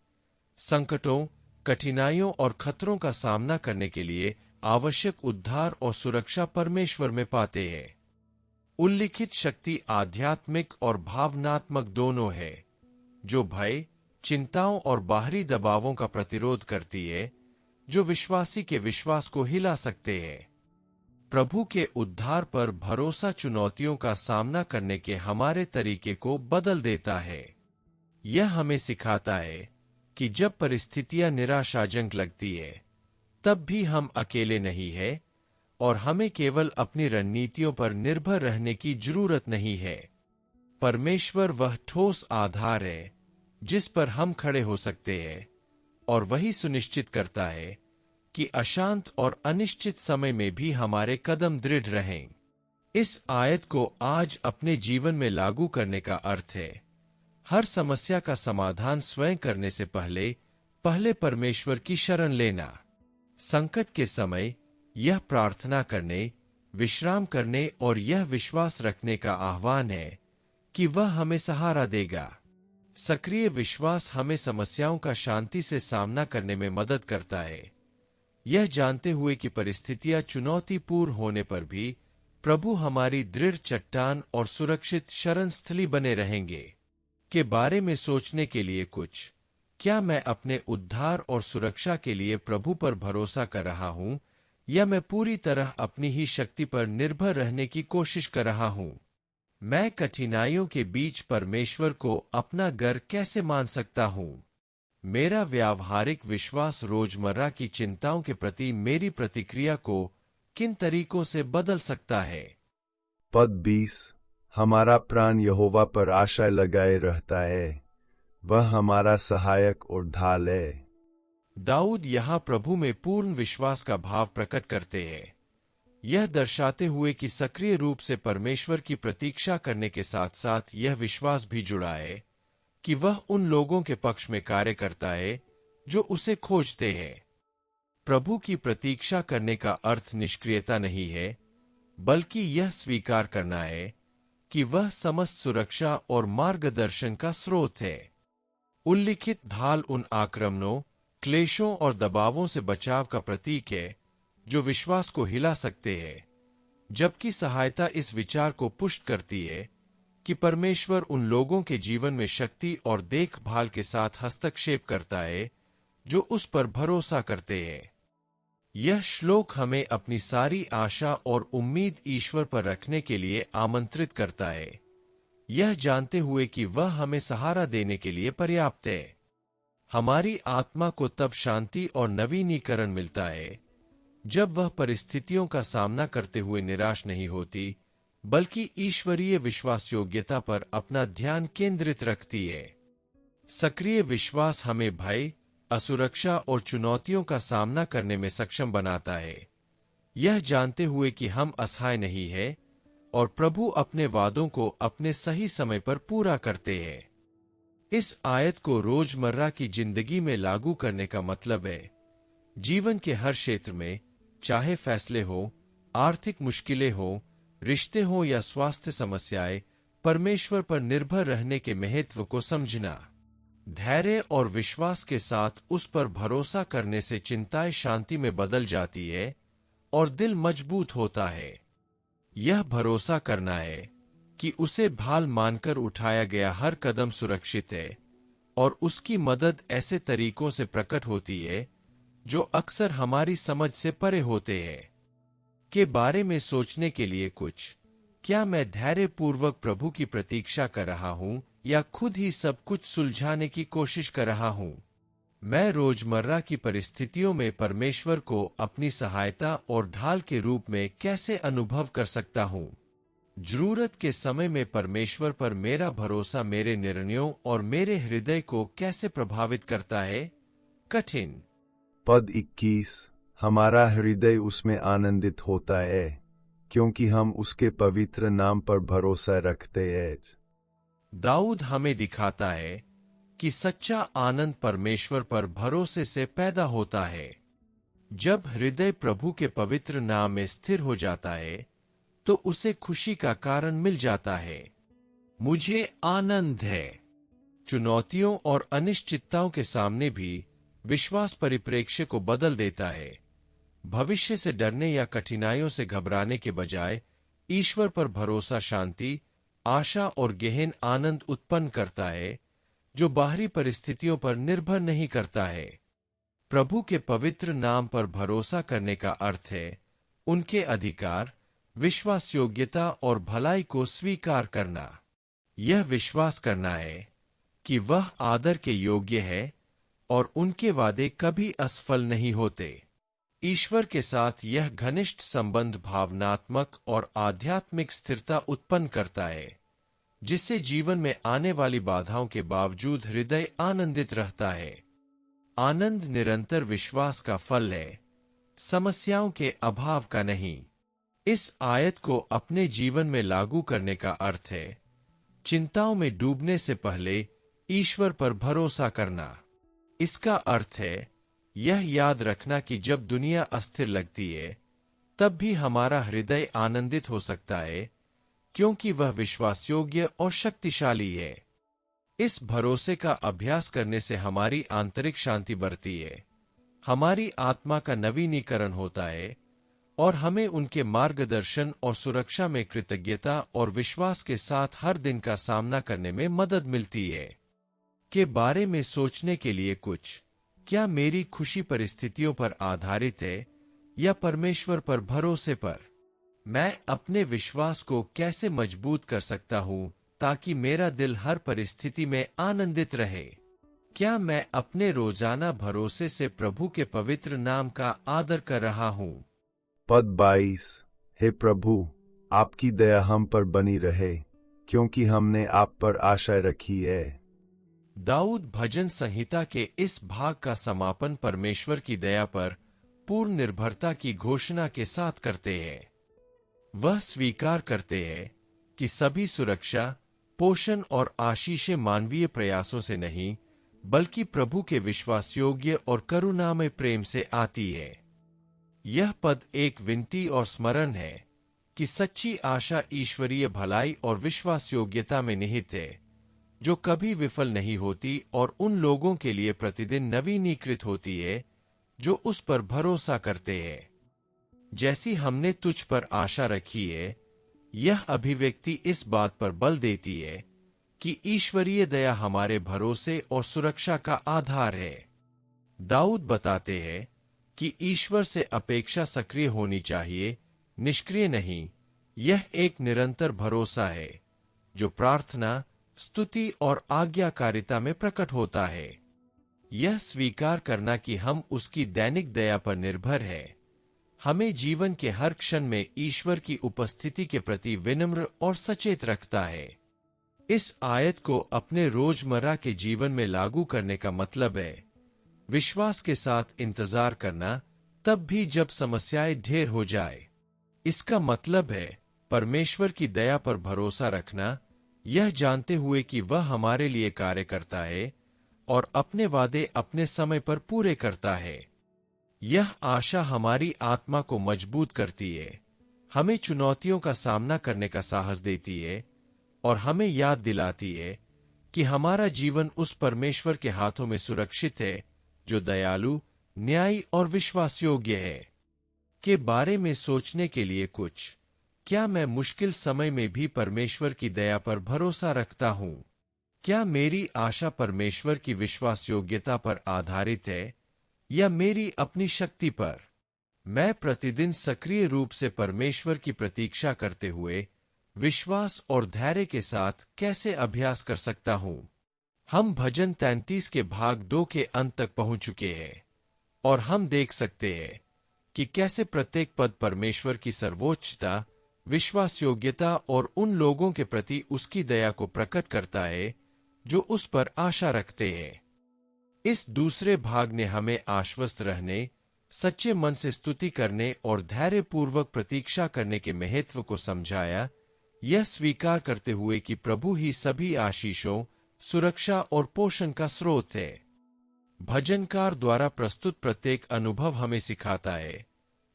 संकटों, कठिनाइयों और खतरों का सामना करने के लिए आवश्यक उद्धार और सुरक्षा परमेश्वर में पाते हैं। उल्लिखित शक्ति आध्यात्मिक और भावनात्मक दोनों है, जो भय, चिंताओं और बाहरी दबावों का प्रतिरोध करती है, जो विश्वासी के विश्वास को हिला सकते हैं। प्रभु के उद्धार पर भरोसा चुनौतियों का सामना करने के हमारे तरीके को बदल देता है। यह हमें सिखाता है कि जब परिस्थितियां निराशाजनक लगती है, तब भी हम अकेले नहीं हैं और हमें केवल अपनी रणनीतियों पर निर्भर रहने की जरूरत नहीं है। परमेश्वर वह ठोस आधार है जिस पर हम खड़े हो सकते हैं, और वही सुनिश्चित करता है कि अशांत और अनिश्चित समय में भी हमारे कदम दृढ़ रहें। इस आयत को आज अपने जीवन में लागू करने का अर्थ है हर समस्या का समाधान स्वयं करने से पहले परमेश्वर की शरण लेना। संकट के समय यह प्रार्थना करने, विश्राम करने और यह विश्वास रखने का आह्वान है कि वह हमें सहारा देगा। सक्रिय विश्वास हमें समस्याओं का शांति से सामना करने में मदद करता है, यह जानते हुए कि परिस्थितियां चुनौतीपूर्ण होने पर भी प्रभु हमारी दृढ़ चट्टान और सुरक्षित शरण स्थली बने रहेंगे। के बारे में सोचने के लिए कुछ, क्या मैं अपने उद्धार और सुरक्षा के लिए प्रभु पर भरोसा कर रहा हूं, या मैं पूरी तरह अपनी ही शक्ति पर निर्भर रहने की कोशिश कर रहा हूं? मैं कठिनाइयों के बीच परमेश्वर को अपना घर कैसे मान सकता हूं? मेरा व्यावहारिक विश्वास रोजमर्रा की चिंताओं के प्रति मेरी प्रतिक्रिया को किन तरीकों से बदल सकता है? पद 20। हमारा प्राण यहोवा पर आशा लगाए रहता है, वह हमारा सहायक और ढाल है। दाऊद यहाँ प्रभु में पूर्ण विश्वास का भाव प्रकट करते हैं, यह दर्शाते हुए कि सक्रिय रूप से परमेश्वर की प्रतीक्षा करने के साथ साथ यह विश्वास भी जुड़ा है कि वह उन लोगों के पक्ष में कार्य करता है जो उसे खोजते हैं। प्रभु की प्रतीक्षा करने का अर्थ निष्क्रियता नहीं है, बल्कि यह स्वीकार करना है कि वह समस्त सुरक्षा और मार्गदर्शन का स्रोत है। उल्लिखित ढाल उन आक्रमणों, क्लेशों और दबावों से बचाव का प्रतीक है जो विश्वास को हिला सकते हैं, जबकि सहायता इस विचार को पुष्ट करती है कि परमेश्वर उन लोगों के जीवन में शक्ति और देखभाल के साथ हस्तक्षेप करता है जो उस पर भरोसा करते हैं। यह श्लोक हमें अपनी सारी आशा और उम्मीद ईश्वर पर रखने के लिए आमंत्रित करता है, यह जानते हुए कि वह हमें सहारा देने के लिए पर्याप्त है। हमारी आत्मा को तब शांति और नवीनीकरण मिलता है जब वह परिस्थितियों का सामना करते हुए निराश नहीं होती, बल्कि ईश्वरीय विश्वासयोग्यता पर अपना ध्यान केंद्रित रखती है। सक्रिय विश्वास हमें भय, असुरक्षा और चुनौतियों का सामना करने में सक्षम बनाता है, यह जानते हुए कि हम असहाय नहीं है और प्रभु अपने वादों को अपने सही समय पर पूरा करते हैं। इस आयत को रोजमर्रा की जिंदगी में लागू करने का मतलब है जीवन के हर क्षेत्र में, चाहे फैसले हो, आर्थिक मुश्किलें हो, रिश्ते हो या स्वास्थ्य समस्याएं, परमेश्वर पर निर्भर रहने के महत्व को समझना। धैर्य और विश्वास के साथ उस पर भरोसा करने से चिंताएं शांति में बदल जाती है और दिल मजबूत होता है। यह भरोसा करना है कि उसे भाल मानकर उठाया गया हर कदम सुरक्षित है और उसकी मदद ऐसे तरीकों से प्रकट होती है जो अक्सर हमारी समझ से परे होते हैं। के बारे में सोचने के लिए कुछ, क्या मैं धैर्यपूर्वक प्रभु की प्रतीक्षा कर रहा हूं या खुद ही सब कुछ सुलझाने की कोशिश कर रहा हूं? मैं रोजमर्रा की परिस्थितियों में परमेश्वर को अपनी सहायता और ढाल के रूप में कैसे अनुभव कर सकता हूं? जरूरत के समय में परमेश्वर पर मेरा भरोसा मेरे निर्णयों और मेरे हृदय को कैसे प्रभावित करता है? कठिन। पद 21, हमारा हृदय उसमें आनंदित होता है क्योंकि हम उसके पवित्र नाम पर भरोसा रखते हैं। दाऊद हमें दिखाता है कि सच्चा आनंद परमेश्वर पर भरोसे से पैदा होता है। जब हृदय प्रभु के पवित्र नाम में स्थिर हो जाता है तो उसे खुशी का कारण मिल जाता है। मुझे आनंद है। चुनौतियों और अनिश्चितताओं के सामने भी विश्वास परिप्रेक्ष्य को बदल देता है। भविष्य से डरने या कठिनाइयों से घबराने के बजाय ईश्वर पर भरोसा शांति, आशा और गहन आनंद उत्पन्न करता है जो बाहरी परिस्थितियों पर निर्भर नहीं करता है। प्रभु के पवित्र नाम पर भरोसा करने का अर्थ है उनके अधिकार, विश्वास योग्यता और भलाई को स्वीकार करना। यह विश्वास करना है कि वह आदर के योग्य है और उनके वादे कभी असफल नहीं होते। ईश्वर के साथ यह घनिष्ठ संबंध भावनात्मक और आध्यात्मिक स्थिरता उत्पन्न करता है, जिससे जीवन में आने वाली बाधाओं के बावजूद हृदय आनंदित रहता है। आनंद निरंतर विश्वास का फल है, समस्याओं के अभाव का नहीं। इस आयत को अपने जीवन में लागू करने का अर्थ है चिंताओं में डूबने से पहले ईश्वर पर भरोसा करना। इसका अर्थ है यह याद रखना कि जब दुनिया अस्थिर लगती है तब भी हमारा हृदय आनंदित हो सकता है क्योंकि वह विश्वासयोग्य और शक्तिशाली है। इस भरोसे का अभ्यास करने से हमारी आंतरिक शांति बढ़ती है, हमारी आत्मा का नवीनीकरण होता है और हमें उनके मार्गदर्शन और सुरक्षा में कृतज्ञता और विश्वास के साथ हर दिन का सामना करने में मदद मिलती है। के बारे में सोचने के लिए कुछ, क्या मेरी खुशी परिस्थितियों पर आधारित है या परमेश्वर पर भरोसे पर? मैं अपने विश्वास को कैसे मजबूत कर सकता हूं ताकि मेरा दिल हर परिस्थिति में आनंदित रहे? क्या मैं अपने रोजाना भरोसे से प्रभु के पवित्र नाम का आदर कर रहा हूं? पद 22, हे प्रभु, आपकी दया हम पर बनी रहे क्योंकि हमने आप पर आशा रखी है। दाऊद भजन संहिता के इस भाग का समापन परमेश्वर की दया पर पूर्ण निर्भरता की घोषणा के साथ करते हैं। वह स्वीकार करते हैं कि सभी सुरक्षा, पोषण और आशीषें मानवीय प्रयासों से नहीं बल्कि प्रभु के विश्वासयोग्य और करुणामय प्रेम से आती है। यह पद एक विनती और स्मरण है कि सच्ची आशा ईश्वरीय भलाई और विश्वासयोग्यता में निहित है, जो कभी विफल नहीं होती और उन लोगों के लिए प्रतिदिन नवीनीकृत होती है जो उस पर भरोसा करते हैं। जैसी हमने तुझ पर आशा रखी है, यह अभिव्यक्ति इस बात पर बल देती है कि ईश्वरीय दया हमारे भरोसे और सुरक्षा का आधार है। दाऊद बताते हैं कि ईश्वर से अपेक्षा सक्रिय होनी चाहिए, निष्क्रिय नहीं। यह एक निरंतर भरोसा है जो प्रार्थना, स्तुति और आज्ञाकारिता में प्रकट होता है। यह स्वीकार करना कि हम उसकी दैनिक दया पर निर्भर है, हमें जीवन के हर क्षण में ईश्वर की उपस्थिति के प्रति विनम्र और सचेत रखता है। इस आयत को अपने रोजमर्रा के जीवन में लागू करने का मतलब है विश्वास के साथ इंतजार करना, तब भी जब समस्याएं ढेर हो जाए। इसका मतलब है परमेश्वर की दया पर भरोसा रखना, यह जानते हुए कि वह हमारे लिए कार्य करता है और अपने वादे अपने समय पर पूरे करता है। यह आशा हमारी आत्मा को मजबूत करती है, हमें चुनौतियों का सामना करने का साहस देती है और हमें याद दिलाती है कि हमारा जीवन उस परमेश्वर के हाथों में सुरक्षित है जो दयालु, न्यायी और विश्वासयोग्य है। के बारे में सोचने के लिए कुछ, क्या मैं मुश्किल समय में भी परमेश्वर की दया पर भरोसा रखता हूँ? क्या मेरी आशा परमेश्वर की विश्वासयोग्यता पर आधारित है या मेरी अपनी शक्ति पर? मैं प्रतिदिन सक्रिय रूप से परमेश्वर की प्रतीक्षा करते हुए विश्वास और धैर्य के साथ कैसे अभ्यास कर सकता हूँ? हम भजन 33 के भाग 2 के अंत तक पहुंच चुके हैं और हम देख सकते हैं कि कैसे प्रत्येक पद परमेश्वर की सर्वोच्चता, विश्वासयोग्यता और उन लोगों के प्रति उसकी दया को प्रकट करता है जो उस पर आशा रखते हैं। इस दूसरे भाग ने हमें आश्वस्त रहने, सच्चे मन से स्तुति करने और धैर्यपूर्वक प्रतीक्षा करने के महत्व को समझाया, यह स्वीकार करते हुए कि प्रभु ही सभी आशीषों, सुरक्षा और पोषण का स्रोत है। भजनकार द्वारा प्रस्तुत प्रत्येक अनुभव हमें सिखाता है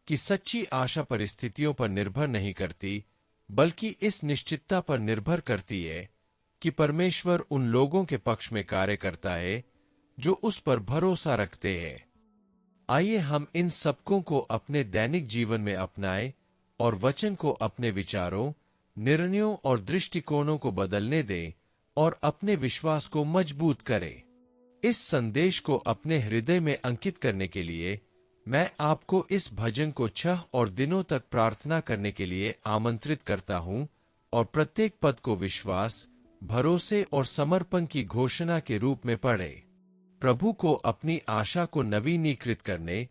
कि सच्ची आशा परिस्थितियों पर निर्भर नहीं करती, बल्कि इस निश्चितता पर निर्भर करती है कि परमेश्वर उन लोगों के पक्ष में कार्य करता है जो उस पर भरोसा रखते हैं। आइए हम इन सबकों को अपने दैनिक जीवन में अपनाएं और वचन को अपने विचारों, निर्णयों और दृष्टिकोणों को बदलने दें और अपने विश्वास को मजबूत करें। इस संदेश को अपने हृदय में अंकित करने के लिए मैं आपको इस भजन को 6 और दिनों तक प्रार्थना करने के लिए आमंत्रित करता हूं और प्रत्येक पद को विश्वास, भरोसे और समर्पण की घोषणा के रूप में पढ़ें। प्रभु को अपनी आशा को नवीनीकृत करने,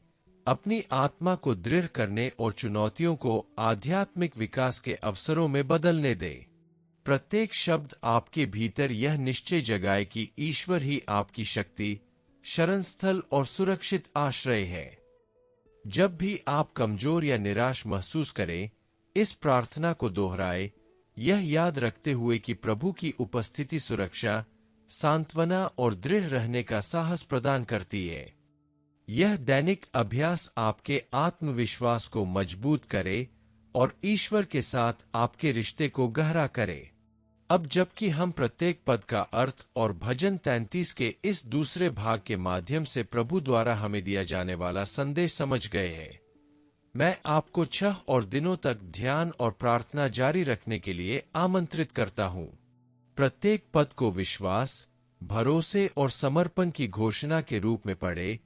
अपनी आत्मा को दृढ़ करने और चुनौतियों को आध्यात्मिक विकास के अवसरों में बदलने दे। प्रत्येक शब्द आपके भीतर यह निश्चय जगाए कि ईश्वर ही आपकी शक्ति, शरणस्थल और सुरक्षित आश्रय है। जब भी आप कमजोर या निराश महसूस करें, इस प्रार्थना को दोहराए, यह याद रखते हुए कि प्रभु की उपस्थिति सुरक्षा, सांत्वना और दृढ़ रहने का साहस प्रदान करती है। यह दैनिक अभ्यास आपके आत्मविश्वास को मजबूत करे और ईश्वर के साथ आपके रिश्ते को गहरा करे। अब जबकि हम प्रत्येक पद का अर्थ और भजन 33 के इस दूसरे भाग के माध्यम से प्रभु द्वारा हमें दिया जाने वाला संदेश समझ गए हैं, मैं आपको 6 और दिनों तक ध्यान और प्रार्थना जारी रखने के लिए आमंत्रित करता हूँ। प्रत्येक पद को विश्वास, भरोसे और समर्पण की घोषणा के रूप में पढ़े,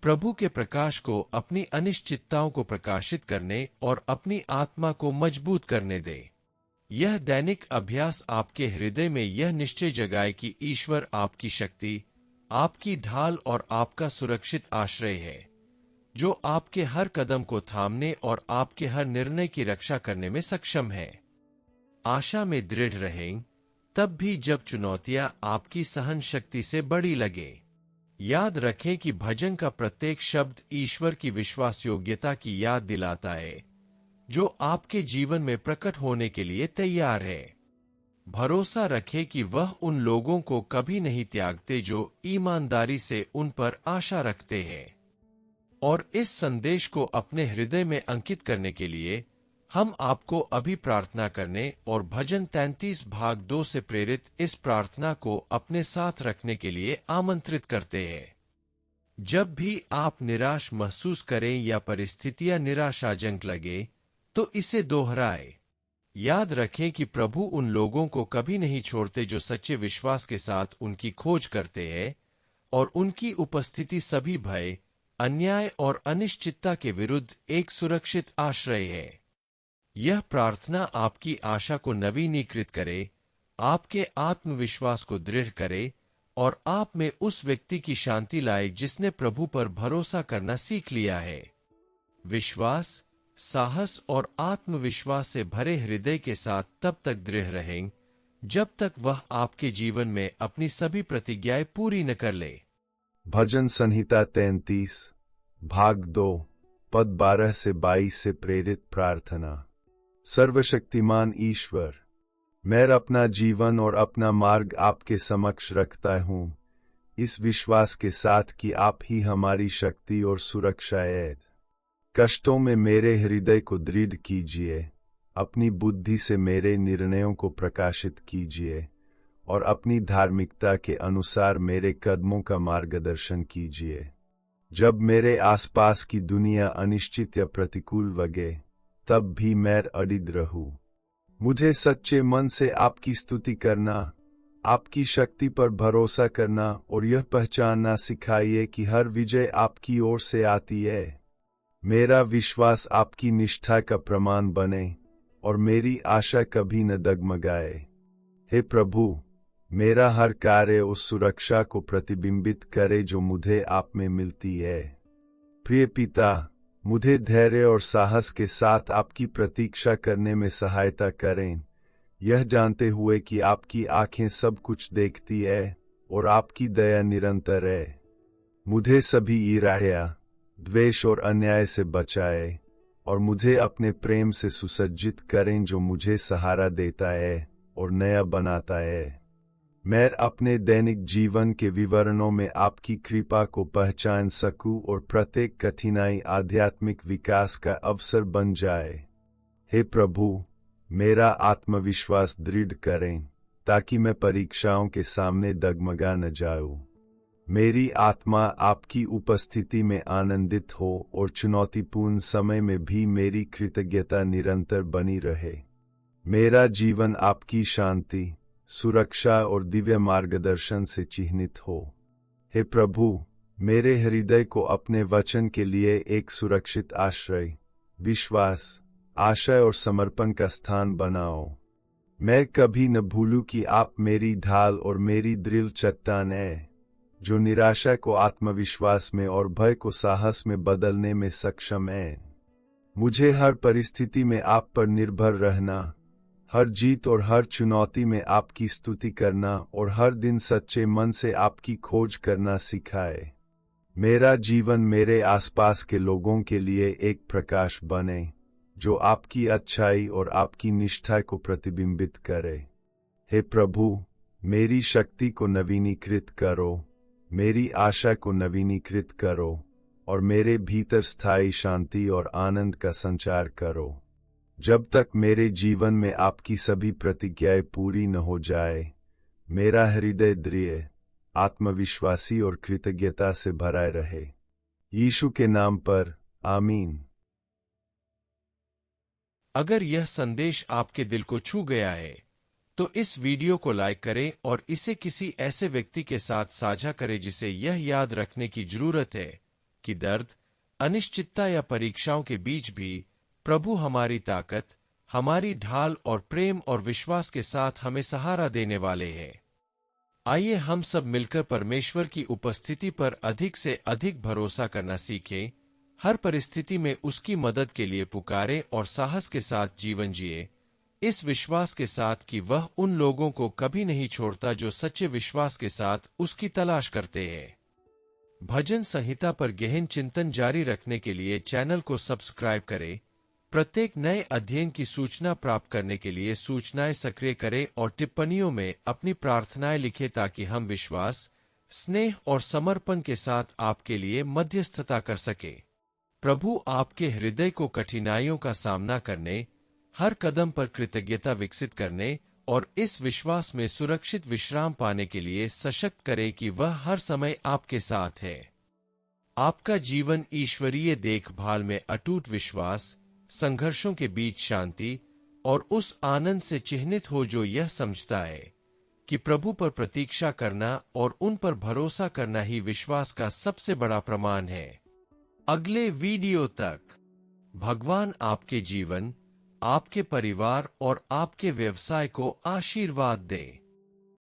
प्रभु के प्रकाश को अपनी अनिश्चितताओं को प्रकाशित करने और अपनी आत्मा को मजबूत करने दे। यह दैनिक अभ्यास आपके हृदय में यह निश्चय जगाए कि ईश्वर आपकी शक्ति, आपकी ढाल और आपका सुरक्षित आश्रय है, जो आपके हर कदम को थामने और आपके हर निर्णय की रक्षा करने में सक्षम है। आशा में दृढ़ रहें, तब भी जब चुनौतियां आपकी सहन शक्ति से बड़ी लगे। याद रखें कि भजन का प्रत्येक शब्द ईश्वर की विश्वासयोग्यता की याद दिलाता है, जो आपके जीवन में प्रकट होने के लिए तैयार है। भरोसा रखे कि वह उन लोगों को कभी नहीं त्यागते जो ईमानदारी से उन पर आशा रखते हैं। और इस संदेश को अपने हृदय में अंकित करने के लिए हम आपको अभी प्रार्थना करने और भजन 33 भाग 2 से प्रेरित इस प्रार्थना को अपने साथ रखने के लिए आमंत्रित करते हैं। जब भी आप निराश महसूस करें या परिस्थितियां निराशाजनक लगे, तो इसे दोहराएं। याद रखें कि प्रभु उन लोगों को कभी नहीं छोड़ते जो सच्चे विश्वास के साथ उनकी खोज करते हैं, और उनकी उपस्थिति सभी भय, अन्याय और अनिश्चितता के विरुद्ध एक सुरक्षित आश्रय है। यह प्रार्थना आपकी आशा को नवीनीकृत करे, आपके आत्मविश्वास को दृढ़ करे और आप में उस व्यक्ति की शांति लाए जिसने प्रभु पर भरोसा करना सीख लिया है। विश्वास, साहस और आत्मविश्वास से भरे हृदय के साथ तब तक दृढ़ रहें जब तक वह आपके जीवन में अपनी सभी प्रतिज्ञाएं पूरी न कर ले। भजन संहिता 33 भाग 2 पद 12 से 22 से प्रेरित प्रार्थना। सर्वशक्तिमान ईश्वर, मैं अपना जीवन और अपना मार्ग आपके समक्ष रखता हूँ, इस विश्वास के साथ कि आप ही हमारी शक्ति और सुरक्षा है। कष्टों में मेरे हृदय को दृढ़ कीजिए, अपनी बुद्धि से मेरे निर्णयों को प्रकाशित कीजिए और अपनी धार्मिकता के अनुसार मेरे कदमों का मार्गदर्शन कीजिए। जब मेरे आसपास की दुनिया अनिश्चित या प्रतिकूल लगे, तब भी मैं अडिग रहूं। मुझे सच्चे मन से आपकी स्तुति करना, आपकी शक्ति पर भरोसा करना और यह पहचानना सिखाइए कि हर विजय आपकी ओर से आती है। मेरा विश्वास आपकी निष्ठा का प्रमाण बने और मेरी आशा कभी न डगमगाए। हे प्रभु, मेरा हर कार्य उस सुरक्षा को प्रतिबिंबित करे जो मुझे आप में मिलती है। प्रिय पिता, मुझे धैर्य और साहस के साथ आपकी प्रतीक्षा करने में सहायता करें, यह जानते हुए कि आपकी आंखें सब कुछ देखती है और आपकी दया निरंतर है। मुझे सभी ईर्ष्या, द्वेष और अन्याय से बचाए और मुझे अपने प्रेम से सुसज्जित करें जो मुझे सहारा देता है और नया बनाता है। मैं अपने दैनिक जीवन के विवरणों में आपकी कृपा को पहचान सकूं और प्रत्येक कठिनाई आध्यात्मिक विकास का अवसर बन जाए। हे प्रभु, मेरा आत्मविश्वास दृढ़ करें ताकि मैं परीक्षाओं के सामने डगमगा न जाऊं। मेरी आत्मा आपकी उपस्थिति में आनंदित हो और चुनौतीपूर्ण समय में भी मेरी कृतज्ञता निरंतर बनी रहे। मेरा जीवन आपकी शांति, सुरक्षा और दिव्य मार्गदर्शन से चिह्नित हो। हे प्रभु, मेरे हृदय को अपने वचन के लिए एक सुरक्षित आश्रय, विश्वास, आशा और समर्पण का स्थान बनाओ। मैं कभी न भूलूं कि आप मेरी ढाल और मेरी दृढ़ चट्टान है, जो निराशा को आत्मविश्वास में और भय को साहस में बदलने में सक्षम है। मुझे हर परिस्थिति में आप पर निर्भर रहना, हर जीत और हर चुनौती में आपकी स्तुति करना और हर दिन सच्चे मन से आपकी खोज करना सिखाए। मेरा जीवन मेरे आसपास के लोगों के लिए एक प्रकाश बने, जो आपकी अच्छाई और आपकी निष्ठा को प्रतिबिंबित करे। हे प्रभु, मेरी शक्ति को नवीनीकृत करो, मेरी आशा को नवीनीकृत करो और मेरे भीतर स्थायी शांति और आनंद का संचार करो। जब तक मेरे जीवन में आपकी सभी प्रतिज्ञाएं पूरी न हो जाए, मेरा हृदय दृढ़, आत्मविश्वासी और कृतज्ञता से भरा रहे। यीशु के नाम पर, आमीन। अगर यह संदेश आपके दिल को छू गया है, तो इस वीडियो को लाइक करें और इसे किसी ऐसे व्यक्ति के साथ साझा करें जिसे यह याद रखने की जरूरत है कि दर्द, अनिश्चितता या परीक्षाओं के बीच भी प्रभु हमारी ताकत, हमारी ढाल और प्रेम और विश्वास के साथ हमें सहारा देने वाले हैं। आइए हम सब मिलकर परमेश्वर की उपस्थिति पर अधिक से अधिक भरोसा करना सीखें, हर परिस्थिति में उसकी मदद के लिए पुकारें और साहस के साथ जीवन जिए, इस विश्वास के साथ कि वह उन लोगों को कभी नहीं छोड़ता जो सच्चे विश्वास के साथ उसकी तलाश करते हैं। भजन संहिता पर गहन चिंतन जारी रखने के लिए चैनल को सब्सक्राइब करें, प्रत्येक नए अध्ययन की सूचना प्राप्त करने के लिए सूचनाएं सक्रिय करें और टिप्पणियों में अपनी प्रार्थनाएं लिखें ताकि हम विश्वास, स्नेह और समर्पण के साथ आपके लिए मध्यस्थता कर सके। प्रभु आपके हृदय को कठिनाइयों का सामना करने, हर कदम पर कृतज्ञता विकसित करने और इस विश्वास में सुरक्षित विश्राम पाने के लिए सशक्त करे कि वह हर समय आपके साथ है। आपका जीवन ईश्वरीय देखभाल में अटूट विश्वास, संघर्षों के बीच शांति और उस आनंद से चिह्नित हो जो यह समझता है कि प्रभु पर प्रतीक्षा करना और उन पर भरोसा करना ही विश्वास का सबसे बड़ा प्रमाण है। अगले वीडियो तक भगवान आपके जीवन, आपके परिवार और आपके व्यवसाय को आशीर्वाद दे।